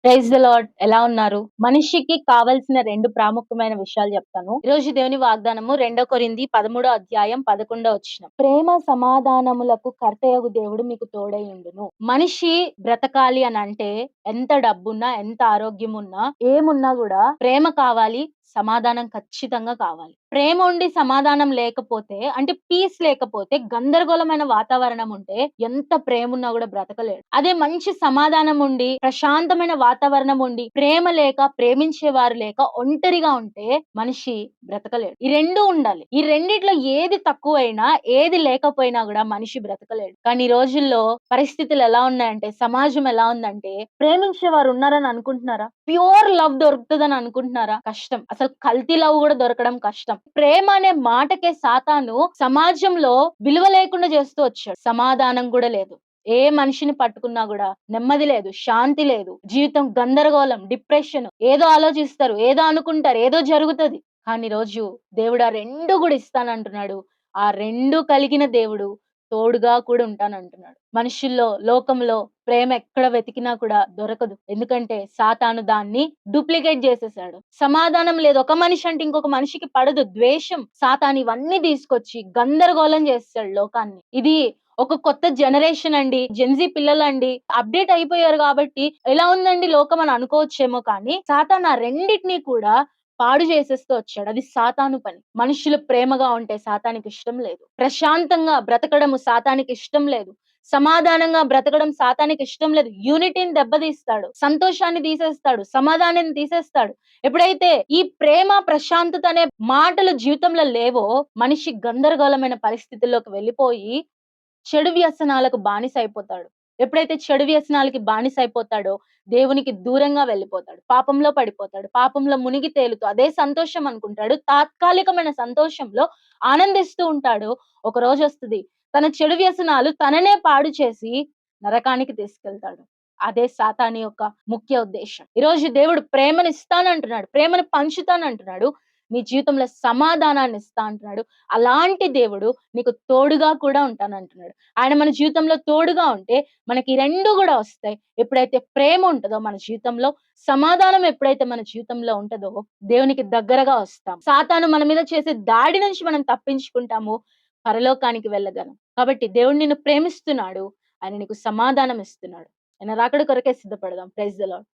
Praise the lord. ఎలా ఉన్నారు? మనిషికి కావాల్సిన 2 ప్రాముఖ్యమైన విషయాలు చెప్తాను. ఈరోజు దేవుని వాగ్దానము 2 కొరింథీ 13 అధ్యాయం 11 వచనం. ప్రేమ సమాధానములకు కర్తయగు దేవుడు మీకు తోడైయుండును. మనిషి బ్రతకాలి అనంటే ఎంత డబ్బున్నా, ఎంత ఆరోగ్యమున్నా, ఏమున్నా గూడా ప్రేమ కావాలి. సమాధానం ఖచ్చితంగా కావాలి. ప్రేమ ఉండి సమాధానం లేకపోతే అంటే పీస్ లేకపోతే గందరగోళమైన వాతావరణం ఉంటే ఎంత ప్రేమున్నా గూడా బ్రతకలేడు. అదే మంచి సమాధానం ఉండి, ప్రశాంతమైన వాతావరణం ఉండి, ప్రేమ లేక, ప్రేమించేవారు లేక ఒంటరిగా ఉంటే మనిషి బ్రతకలేడు. ఈ 2 ఉండాలి. ఈ రెండిట్లో ఏది తక్కువైనా, ఏది లేకపోయినా గూడా మనిషి బ్రతకలేడు. కానీ ఈ రోజుల్లో పరిస్థితులు ఎలా ఉన్నాయంటే, సమాజం ఎలా ఉందంటే, ప్రేమించేవారు ఉన్నారని అనుకుంటున్నారా? ప్యూర్ లవ్ దొరుకుతదని అనుకుంటున్నారా? కష్టం. అసలు కల్తీ లవ్ గూడా దొరకడం కష్టం. ప్రేమ అనే మాటకే సాతాను సమాజంలో విలువ లేకుండా చేస్తూ వచ్చాడు. సమాధానం గూడా లేదు. ఏ మనిషిని పట్టుకున్నా గూడా నెమ్మది లేదు, శాంతి లేదు. జీవితం గందరగోళం, డిప్రెషన్. ఏదో ఆలోచిస్తారు, ఏదో అనుకుంటారు, ఏదో జరుగుతది. కానీ ఈరోజు దేవుడు ఆ 2 గూడా ఇస్తానంటున్నాడు. ఆ 2 కలిగిన దేవుడు తోడుగా కూడా ఉంటానంటున్నాడు. మనుషుల్లో, లోకంలో ప్రేమ ఎక్కడ వెతికినా కూడా దొరకదు. ఎందుకంటే సాతాను దాన్ని డూప్లికేట్ చేసేసాడు. సమాధానం లేదు. ఒక మనిషి అంటే ఇంకొక మనిషికి పడదు. ద్వేషం. సాతాను ఇవన్నీ తీసుకొచ్చి గందరగోళం చేసేసాడు లోకాన్ని. ఇది ఒక కొత్త జనరేషన్ అండి. జెన్‌జీ పిల్లలండి. అప్‌డేట్ అయిపోయారు కాబట్టి ఎలా ఉందండి లోకం అని అనుకోవచ్చేమో కానీ సాతాను ఆ రెండిటిని కూడా పాడు చేసేస్తూ వచ్చాడు. అది సాతాను పని. మనుషులు ప్రేమగా ఉంటే సాతానికి ఇష్టం లేదు. ప్రశాంతంగా బ్రతకడము సాతానికి ఇష్టం లేదు. సమాధానంగా బ్రతకడం సాతానికి ఇష్టం లేదు. యూనిటీని దెబ్బతీస్తాడు. సంతోషాన్ని తీసేస్తాడు. సమాధానాన్ని తీసేస్తాడు. ఎప్పుడైతే ఈ ప్రేమ, ప్రశాంతత అనే మాటలు జీవితంలో లేవో మనిషి గందరగోళమైన పరిస్థితుల్లోకి వెళ్ళిపోయి చెడు వ్యసనాలకు బానిసైపోతాడు. ఎప్పుడైతే చెడు వ్యసనాలకి బానిసైపోతాడో దేవునికి దూరంగా వెళ్ళిపోతాడు. పాపంలో పడిపోతాడు. పాపంలో మునిగి తేలుతూ అదే సంతోషం అనుకుంటాడు. తాత్కాలికమైన సంతోషంలో ఆనందిస్తూ ఉంటాడు. ఒక రోజొస్తది. తన చెడు వ్యసనాలు తననే పాడు చేసి నరకానికి తీసుకెళ్తాడు. అదే సాతాను యొక్క ముఖ్య ఉద్దేశ్యం. ఈరోజు దేవుడు ప్రేమనిస్తానంటున్నాడు. ప్రేమను పంచుతానంటున్నాడు. నీ జీవితంలో సమాధానాన్ని ఇస్తా అంటున్నాడు. అలాంటి దేవుడు నీకు తోడుగా కూడా ఉంటానంటున్నాడు. ఆయన మన జీవితంలో తోడుగా ఉంటే మనకి 2 గూడా వస్తాయి. ఎప్పుడైతే ప్రేమ ఉంటదో మన జీవితంలో, సమాధానం ఎప్పుడైతే మన జీవితంలో ఉంటదో దేవునికి దగ్గరగా వస్తాం. సాతాను మన మీద చేసే దాడి నుంచి మనం తప్పించుకుంటాము. పరలోకానికి వెళ్ళగలం. కాబట్టి దేవుడు నిన్ను ప్రేమిస్తున్నాడు. ఆయన నీకు సమాధానం ఇస్తున్నాడు. ఆయన రాకడ కొరకే సిద్ధపడదాం. Praise the lord.